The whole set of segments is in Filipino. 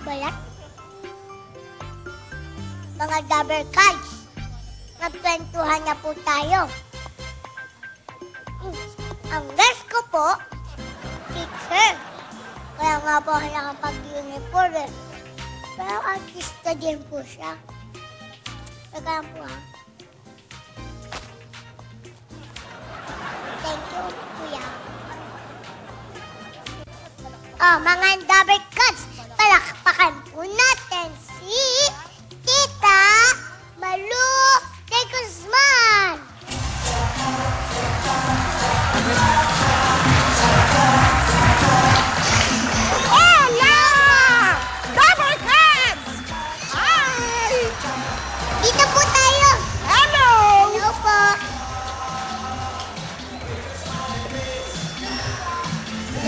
ba yan? Mga double cards. Nagkwentuhan na po tayo. Ang guest ko po, teacher. Kaya nga po ako nakapag-uniform eh. Pero artista din po siya. Teka lang po ha. Thank you, kuya. Mga double cuts. Palakpakan po natin si Tita Malu de Guzman. Hola! Double cuts! Hi! Dito po tayo. Hello! Hello po.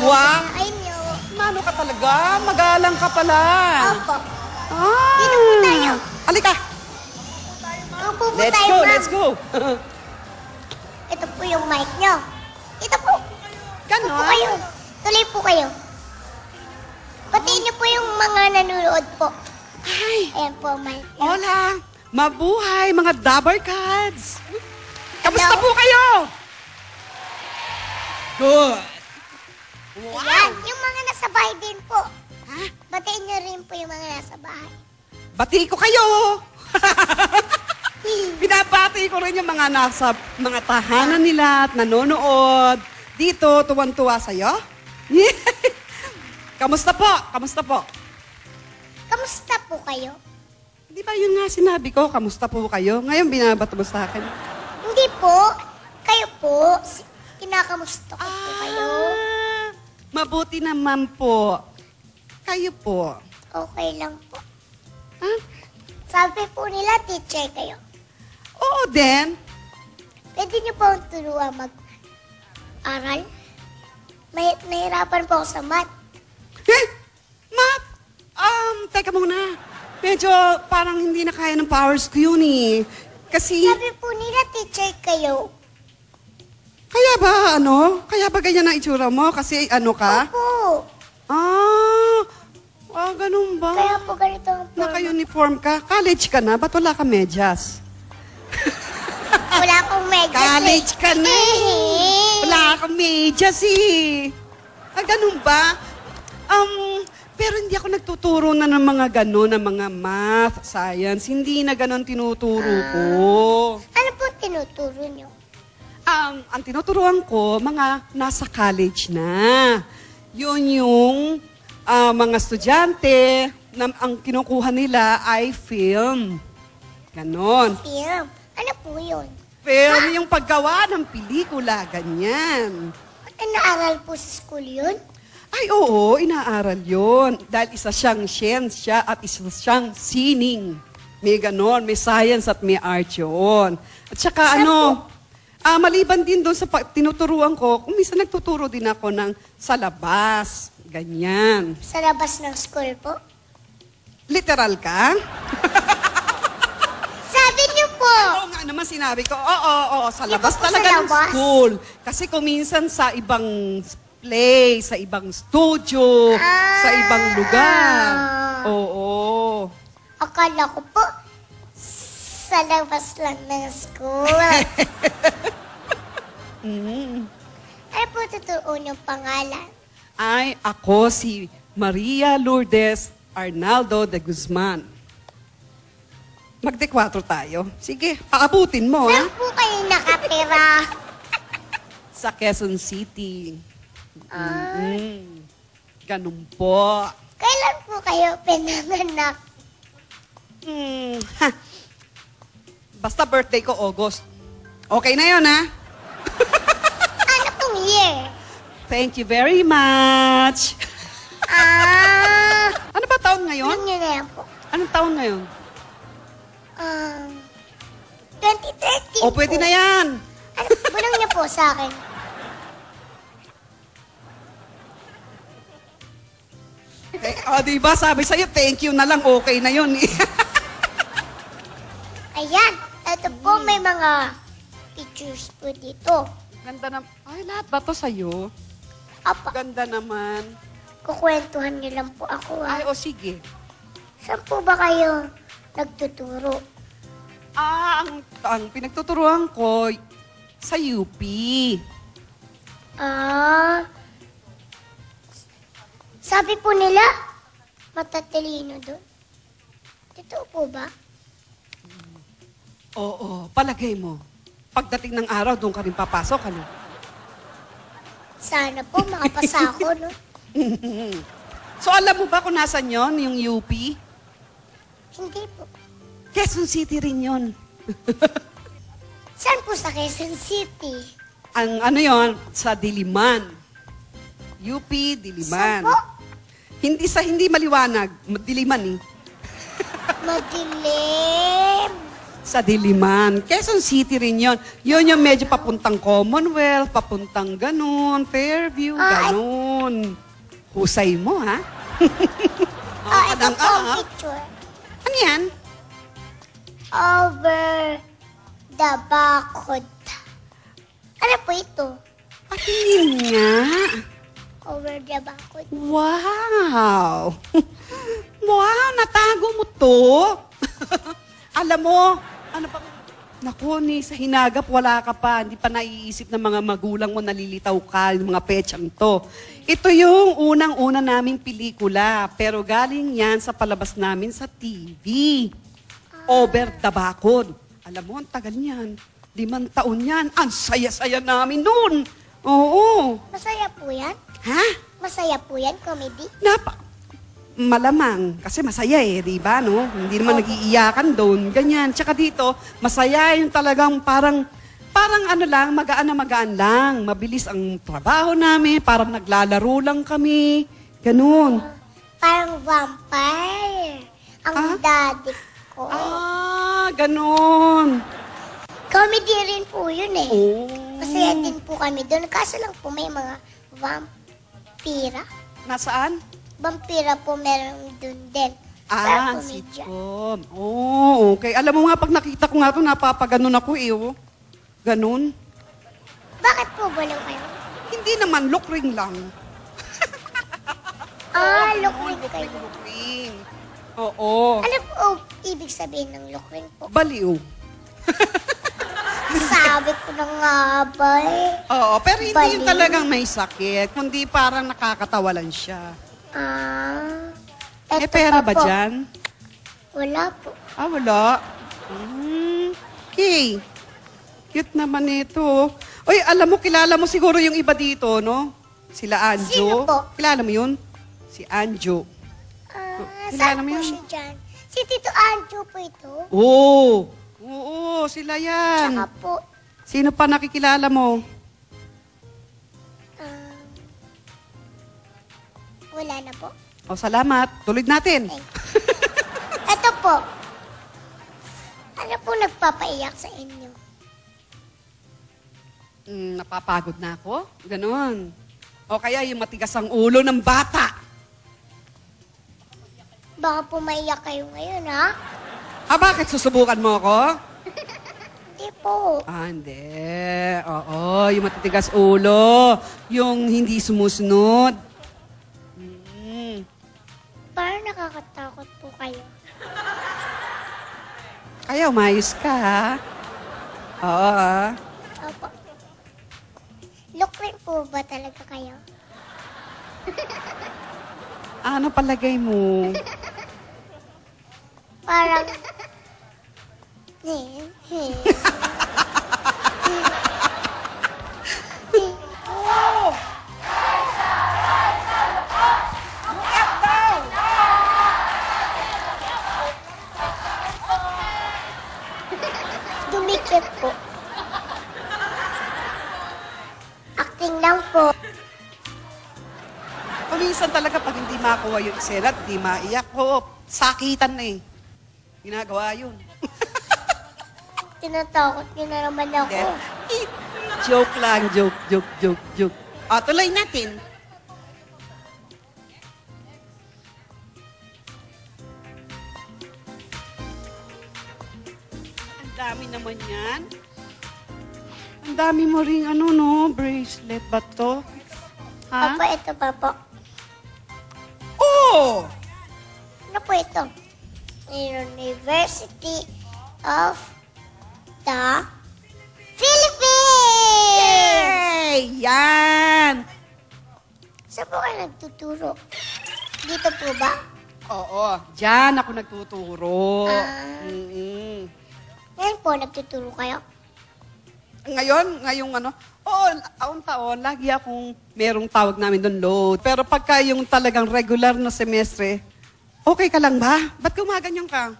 Wow! Ay, no. Mano ka talaga? Magalang ka pala. Opo. Ah! Dito po tayo. Halika! Opo po Let's tayo, go, ma'am. let's go! Ito po yung mic nyo. Ito po. Ito po kayo. Ganon? Tuloy po kayo. Batiin niyo po yung mga nanonood po. Ay! Ayan po ang mic nyo. Hola! Mabuhay, mga Dabber Cats! Kamusta Hello? po kayo? Good! Wow! Ayan, yung mga nasa bahay din po. Ha? Batiin niyo rin po yung mga nasa bahay. Bati ko kayo! Binabati ko rin yung mga nasa mga tahanan nila at nanonood. Dito, tuwan-tuwa sa'yo. Kamusta po? Kamusta po? Kamusta po kayo? Di ba yun nga sinabi ko, kamusta po kayo? Ngayon binabato mo sa akin. Hindi po. Kayo po. Kinakamusta ko po kayo. Mabuti naman po. Kayo po. Okay lang po. Ha? Sabi po nila, teacher kayo. Oo din. Pwede niyo po akong turuan mag-aral? Nahirapan po ako sa math. Eh, Matt, teka muna. Medyo parang hindi na kaya ng powers ko yun eh. Kasi, Sabi po nila, teacher kayo. kaya ba ano? Kaya ba ganyan ang itsura mo? Kasi ano ka? Opo. Ganun ba? Kaya po ganito ang forma. Naka-uniform ka? College ka na? Ba't wala ka medyas? Wala akong medyas College ka na eh. Wala kang medyas eh. Ganun ba? Pero hindi ako nagtuturo na ng mga gano'n, ng mga math, science. Hindi na gano'n tinuturo ko. Ano po tinuturo niyo? Ang tinuturuan ko, mga nasa college na. Yun yung mga estudyante na ang kinukuha nila ay film. Ganon. Film. Ano po yun? Film yung paggawa ng pelikula, ganyan. Naaral po sa school yun? Ay, oo, inaaral yun. Dahil isa siyang siyensya at isa siyang sining. May ganon, may science at may art yun. At saka maliban din doon sa tinuturuan ko, kung minsan nagtuturo din ako ng sa labas. Ganyan. Sa labas ng school po? Literal ka? Sabi niyo po! Oo nga naman sinabi ko, oo, sa labas po sa talaga ng labas? school. Kasi kung minsan sa ibang play, sa ibang studio, sa ibang lugar. Oo. Akala ko po, sa labas lang ng school. Ano po tutuon yung pangalan? Ay, ako si Maria Lourdes Arnaldo de Guzman. Magde-4 tayo. Sige, paabutin mo, ha? Saan po kayo nakatira? Sa Quezon City. Ganun po. Kailan po kayo pinanganak? Basta birthday ko, August. Okay na yun, ha? Ano pong year? Thank you very much. Ano ba taon ngayon? Alam niyo na yan po. Anong taon ngayon? 2013 O, pwede po. na yan. Ano, bulong niyo po sa akin. Diba, sabi sa'yo, thank you na lang, okay na yun. Ayan, ito po may mga pictures po dito. Ganda na. Ay, lahat ba to sa'yo? Apa, Ganda naman. kukwentuhan niyo lang po ako Ay, ha. o sige. Saan po ba kayo nagtuturo? Ang pinagtuturuan ko sa UP. Sabi po nila, matatalino doon. Totoo po ba? Oo, palagay mo. Pagdating ng araw, doon ka rin papasok, ano? Sana po makapasa ako, no? So, alam mo ba kung nasan yon yung UP? Hindi po. Quezon City rin yon. Saan po sa Quezon City? Ang ano yon sa Diliman. UP, Diliman. Saan po? Hindi maliwanag, Diliman eh. Madilim. Sa Diliman. Quezon City rin yon. Yun yung medyo papuntang Commonwealth, papuntang ganun, Fairview, ganun. Husay mo, ha? Ito po ang picture. Ano yan? Over the bakod. Ano po ito? Patingin nga. Over the bakod. Wow! Wow, natago mo to. Alam mo, ano pa? Naku, ni sa hinagap wala ka pa. Hindi pa naiisip ng mga magulang mo, nalilitaw ka, yung mga petsang to. Ito yung unang-una naming pelikula, pero galing yan sa palabas namin sa TV. Over the Bakod. Alam mo, ang tagal niyan. 5 taon yan. Ang saya-saya namin noon. Oo. Masaya po yan? Ha? Masaya po yan, comedy? Malamang. Kasi masaya eh, di ba, no? Hindi naman nag-iiyakan doon. Ganyan. Tsaka dito, masaya yung talagang parang ano lang, magaan na magaan lang. Mabilis ang trabaho namin, parang naglalaro lang kami. Ganun. Parang vampire. Ang daddy ko. Ganun. Comedy rin po yun eh. Oh. Masaya din po kami doon. Kaso lang po may mga vampira. Nasaan? Vampira po meron doon din. Sa komedya. Sitcom. Oh, okay. Alam mo nga, pag nakita ko nga ito, napapaganon ako eh, oh. Ganun. Bakit po baliw kayo? Hindi naman, look ring lang. Lukring kayo. Lukring. Oo. Ano po ibig sabihin ng lukring po? Baliw. Sabi ko na nga ba eh. Oo, pero hindi Baliw. yung talagang may sakit, kundi parang nakakatawa lang siya. Eto Pera pa ba po. dyan? Wala po. Wala. Okay. Cute naman ito. Uy, alam mo, kilala mo siguro yung iba dito, no? Sila Anjo. Sino po? Kilala mo yun? Si Anjo. Kilala Saan mo po yun? siya dyan? Si Tito Anjo po ito. Oo, sila yan. Tsaka po, Sino pa nakikilala mo? wala na po. Salamat. Tuloy natin. Ito po. Ano po nagpapaiyak sa inyo? Napapagod na ako? Ganon. O kaya yung matigas ang ulo ng bata. Baka po maiyak kayo ngayon, ha? Bakit susubukan mo ako? Hindi po. Hindi. Oo, yung matitigas ulo. Yung hindi sumusunod. Parang nakakatakot po kayo. Kaya umayos ka, ha? Oo, ha? Opo. Lukring po ba talaga kayo? Ano palagay mo? Parang... Dumikit po. Acting lang po. Paminsan talaga pag hindi makuha yung eksena at hindi maiyak, sakitan na eh. Ginagawa yun. Tinatakot niyo na naman ako. Joke lang, joke. Tuloy natin. Ang dami naman yan. Ang dami mo ring bracelet ba to? Ha? Opo, ito pa po. Oh! Ano po ito? University of the Philippines! Yay! Yan! Saan po kayo nagtuturo? Dito po ba? Oo, dyan ako nagtuturo. Ah. Mm-mm. Ngayon po, nagtuturo kayo? Ngayong ano, oo, taon-taon, lagi akong merong tawag namin doon load. Pero pagka yung talagang regular na semestre, okay ka lang ba? Ba't gumaganyan ka?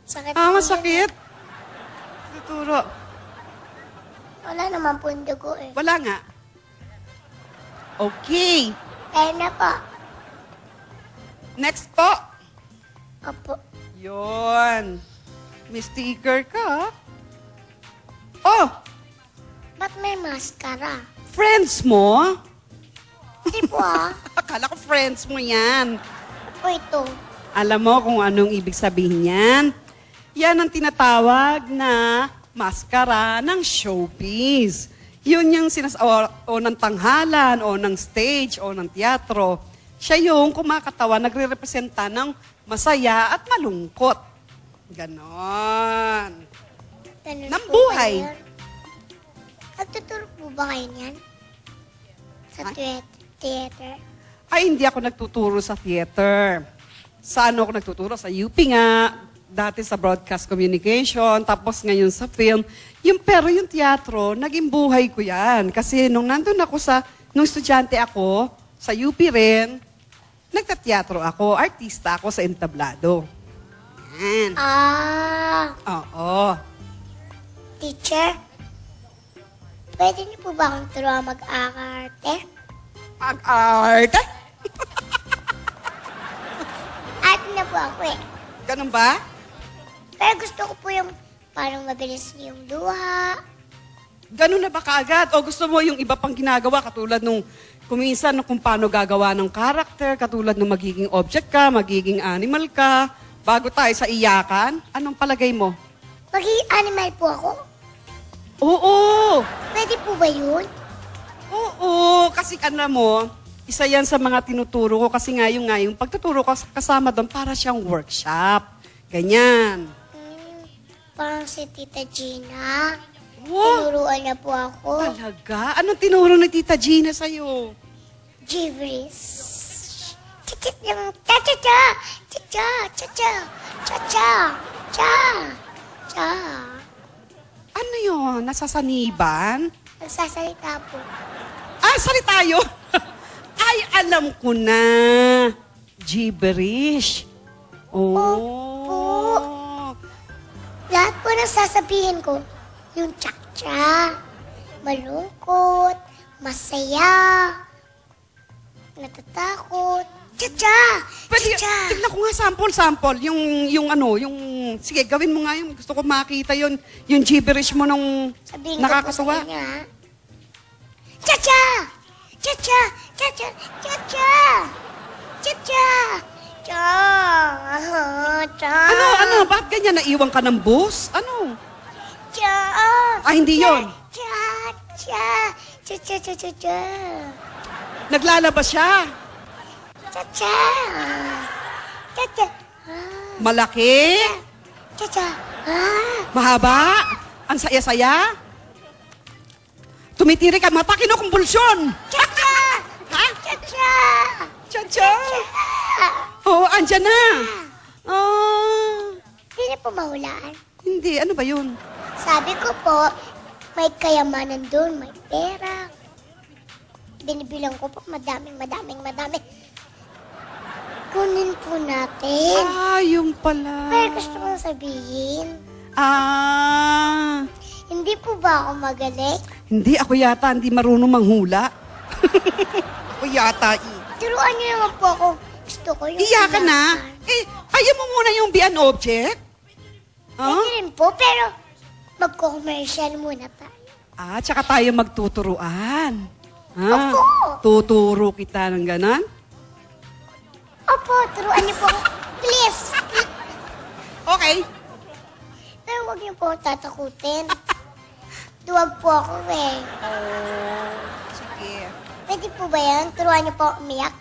Sakit po yun. Masakit. Tuturo. Wala naman po yung dugo eh. Wala nga. Okay. Kaya na po. Next po. Opo. Yun. May sticker ka. Oh, Ba't may maskara? friends mo? Hindi po ah. Akala ko friends mo yan. Po ito. Alam mo kung anong ibig sabihin yan? Yan ang tinatawag na maskara ng showbiz. Yun yung o ng tanghalan, o ng stage, o ng teatro. Siya yung kumakatawa, nagre-representa ng masaya at malungkot. Ganon. Ganun Ng po buhay. ba yun? Nagtuturo po ba kayo niyan? Sa theater? Ay, hindi ako nagtuturo sa theater. Sa ano ako nagtuturo? Sa UP nga. Dati sa broadcast communication. Tapos ngayon sa film. Pero yung teatro, naging buhay ko yan. Kasi nung nandun ako nung estudyante ako, sa UP rin, nagtateatro ako. Artista ako sa entablado. Yan. Ah, Oo. teacher? Pwede niyo po ba akong turuan mag-arte? Arte? Arte na po ako eh. Ganun ba? Pero gusto ko po yung parang mabilis yung luha. Ganun na ba kaagad? O gusto mo yung iba pang ginagawa katulad nung kuminsan kung paano gagawa ng character, katulad nung magiging object ka, magiging animal ka, bago tayo sa iyakan? Anong palagay mo? Magiging animal po ako? Oo! Pwede po ba yun? Oo! Kasi mo, isa yan sa mga tinuturo ko kasi yung pagtuturo ko kasama doon para siyang workshop. Ganyan. Parang si Tita Gina. Wow! Tinuruan niya po ako. Talaga? Anong tinuro ni Tita Gina sa'yo? Giveries. Titit lang. Cha-cha-cha! Cha-cha! Cha-cha! Cha-cha! Cha! Cha! Ano yun? Nasasaniban? Nagsasalita po. Ah, salita yun! Ay, alam ko na. Gibberish. Oh. Lahat po na sasabihin ko, yung cha-cha, malungkot, masaya, natatakot, cha-cha! Pwede, Cha-cha! tignan ko nga sample. Yung sige, gawin mo nga yung, gusto ko makita yung gibberish mo nung Sabihin ko po sa nakakatuwa. kanya, ha? Cha-cha! Cha-cha! Cha-cha! Cha-cha! Cha-cha! Cha! Cha! Ano? Bakit ganyan? Naiwan ka ng bus? Ano? Cha! Ah, hindi yun. Cha! Cha! Cha! Cha! Cha! Cha! Cha! Naglalabas siya. Cha-cha! Cha-cha! Malaki. Cha-cha! Mahaba. Ang saya-saya. Tumitiri ka, mata, kinukumbulsyon. Cha-cha! Ha? Cha-cha! Cha-cha. Oo, andyan na. Ah, Hindi na po mahulaan. hindi. Ano ba yun? Sabi ko po, may kayamanan doon, may pera. Binibilang ko po, madaming. Kunin po natin. Ah, yung pala. Pero gusto kong sabihin, Ah, hindi po ba ako magaling? hindi. Ako yata hindi marunong manghula. Ako yata. Turuan niyo naman po ako. Gusto ko yung Iyakan na. Ayaw mo muna yung be an object. Pwede Huh? rin po, pero magko-commercial muna tayo. Ah, tsaka tayo magtuturuan. Ha? Opo. Tuturo kita ng ganon? Opo, turuan niyo po ako. Please. Okay. Pero huwag niyo po akong tatakutin. Duwag po ako eh. Sige. Pwede po ba yan? Turuan niyo po ako umiyak.